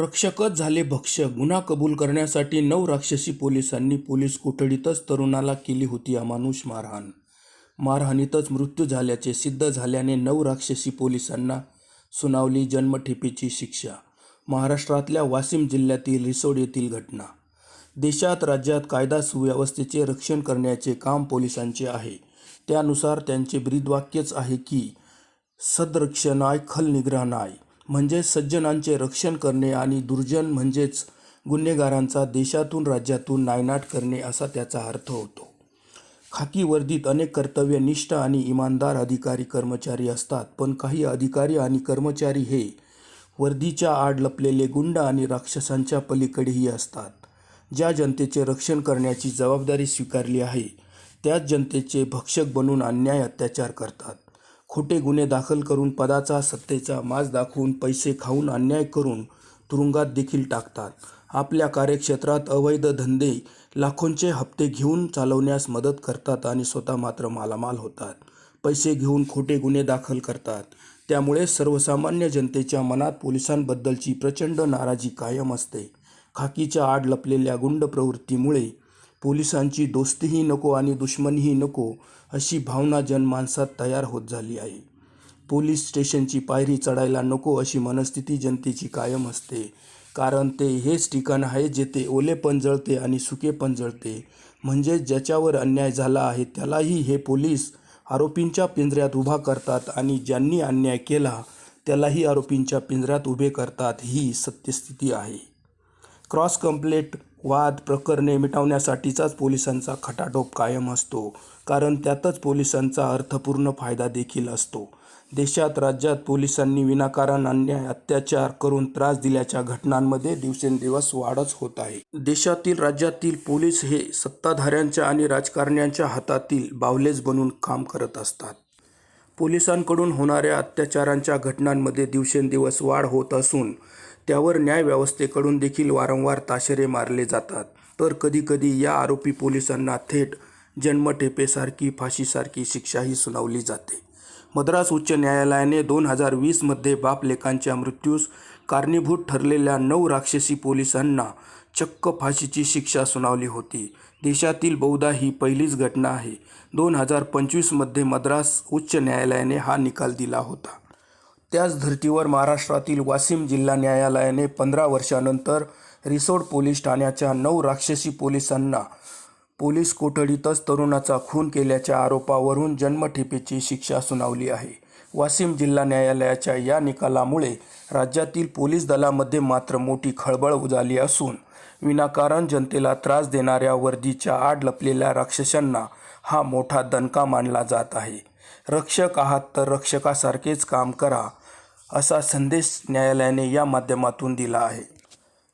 रक्षकच झाले भक्षक. गुन्हा कबूल करण्यासाठी 9 राक्षसी पोलिसांनी पोलीस कोठडीतच तरुणाला केली होती अमानुष मारहाण. मारहाणीतच मृत्यू झाल्याचे सिद्ध झाल्याने 9 राक्षसी पोलिसांना सुनावली जन्मठेपेची शिक्षा. महाराष्ट्रातल्या वाशिम जिल्ह्यातील रिसोड येथील घटना. देशात राज्यात कायदा सुव्यवस्थेचे रक्षण करण्याचे काम पोलिसांचे आहे. त्यानुसार त्यांचे ब्रीदवाक्यच आहे की सद्रक्षणाय खलनिग्रहणाय, म्हणजे सज्जनांचे रक्षण करणे आणि दुर्जन म्हणजेच गुन्हेगारांचा देशातून राज्यातून नायनाट करणे असा त्याचा अर्थ होतो. खाकी वर्दीत अनेक कर्तव्यनिष्ठ आणि इमानदार अधिकारी कर्मचारी असतात, पण काही अधिकारी आणि कर्मचारी हे वर्दीच्या आड लपलेले गुंड आणि राक्षसांच्या पलीकडेही असतात. ज्या जनतेचे रक्षण करण्याची जबाबदारी स्वीकारली आहे त्याच जनतेचे भक्षक बनून अन्याय अत्याचार करतात. खोटे गुन्हे दाखल करून पदाचा सत्तेचा माज दाखवून पैसे खाऊन अन्याय करून तुरुंगात देखील टाकतात. आपल्या कार्यक्षेत्रात अवैध धंदे लाखोंचे हप्ते घेऊन चालवण्यास मदत करतात आणि स्वतः मात्र मालामाल होतात. पैसे घेऊन खोटे गुन्हे दाखल करतात. त्यामुळे सर्वसामान्य जनतेच्या मनात पोलिसांबद्दलची प्रचंड नाराजी कायम असते. खाकीच्या आड लपलेल्या गुंड प्रवृत्तीमुळे पोलिसांची दोस्तीही नको आणि दुश्मनीही नको अशी भावना जनमानसात तयार होत झाली आहे. पोलीस स्टेशनची पायरी चढायला नको अशी मनस्थिती जनतेची कायम असते, कारण ते हेच ठिकाण आहे जेथे ओलेपण जळते आणि सुकेपण जळते. म्हणजे ज्याच्यावर अन्याय झाला आहे त्यालाही हे पोलीस आरोपींच्या पिंजऱ्यात उभा करतात आणि ज्यांनी अन्याय केला त्यालाही आरोपींच्या पिंजऱ्यात उभे करतात, ही सत्यस्थिती आहे. क्रॉस कंप्लेंट वाद प्रकरणे मिटवण्यासाठीचाच पोलिसांचा खटाटोप कायम असतो, कारण त्यातच पोलिसांचा अर्थपूर्ण फायदा देखील असतो. देशात राज्यात पोलिसांनी विनाकारण अन्याय अत्याचार करून त्रास दिल्याच्या घटनांमध्ये दिवसेंदिवस वाढच होत आहे. देशातील राज्यातील पोलीस हे सत्ताधाऱ्यांच्या आणि राजकारण्यांच्या हातातील बावलेच बनून काम करत असतात. पोलिसांकडून होणाऱ्या अत्याचारांच्या घटनांमध्ये दिवसेंदिवस वाढ होत असून त्यावर न्यायव्यवस्थेकडून देखील वारंवार ताशेरे मारले जातात. तर कधीकधी या आरोपी पोलिसांना थेट जन्मठेपेसारखी फाशीसारखी शिक्षाही सुनावली जाते. मद्रास उच्च न्यायालयाने 2020 मध्ये बाप लेकांच्या मृत्यूस कारणीभूत ठरलेल्या 9 राक्षसी पोलिसांना चक्क फाशीची शिक्षा सुनावली होती. देशातील बहुधा ही पहिलीच घटना आहे. 2025 मध्ये मद्रास उच्च न्यायालयाने हा निकाल दिला होता. त्याच धर्तीवर महाराष्ट्रातील वाशिम जिल्हा न्यायालयाने 15 वर्षांनंतर रिसोड पोलीस ठाण्याच्या 9 राक्षसी पोलिसांना पोलीस कोठडीतच तरुणाचा खून केल्याच्या आरोपावरून जन्मठेपेची शिक्षा सुनावली आहे. वाशिम जिल्हा न्यायालयाच्या या निकालामुळे राज्यातील पोलीस दलामध्ये मात्र मोठी खळबळ उडाली असून विनाकारण जनतेला त्रास देणाऱ्या वर्दीच्या आड लपलेल्या राक्षसांना हा मोठा दणका मानला जात आहे. रक्षक आहात तर रक्षकासारखेच काम करा, असा संदेश न्यायालयाने या माध्यमातून दिला आहे.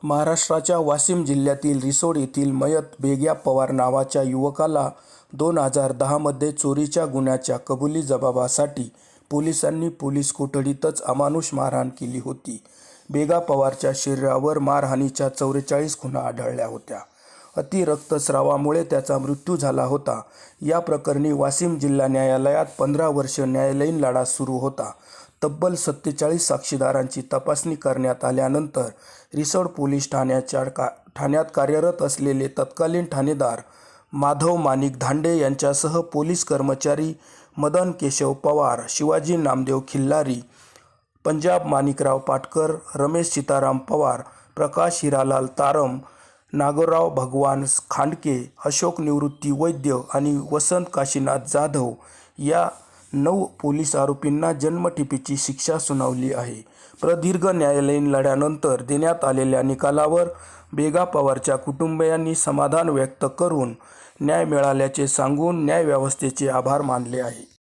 महाराष्ट्राच्या वाशिम जिल्ह्यातील रिसोड येथील मयत बेग्या पवार नावाच्या युवकाला 2010 मध्ये चोरीच्या गुन्ह्याच्या कबुली जबाबासाठी पोलिसांनी पोलीस कोठडीतच अमानुष मारहाण केली होती. बेगा पवारच्या शरीरावर मारहाणीच्या 44 खुणा आढळल्या होत्या. अतिरक्तस्रावामुळे त्याचा मृत्यू झाला होता. या प्रकरणी वाशिम जिल्हा न्यायालयात 15 वर्ष न्यायालयीन लढा सुरू होता. तब्बल 47 साक्षीदारांची तपासणी करण्यात आल्यानंतर रिसोड पोलीस ठाण्यात कार्यरत असलेले तत्कालीन ठाणेदार माधव माणिक धांडे यांच्यासह पोलीस कर्मचारी मदन केशव पवार, शिवाजी नामदेव खिल्लारी, पंजाब माणिकराव पाटकर, रमेश सीताराम पवार, प्रकाश हिरालाल तारम, नागोराव भगवान खांडके, अशोक निवृत्ती वैद्य आणि वसंत काशीनाथ जाधव या 9 पोलीस आरोपींना जन्मठेपेची शिक्षा सुनावली आहे. प्रदीर्घ न्यायालयीन लढ्यानंतर देण्यात आलेल्या निकालावर बेगा पवारच्या कुटुंबियांनी समाधान व्यक्त करून न्याय मिळाल्याचे सांगून न्यायव्यवस्थेचे आभार मानले आहे.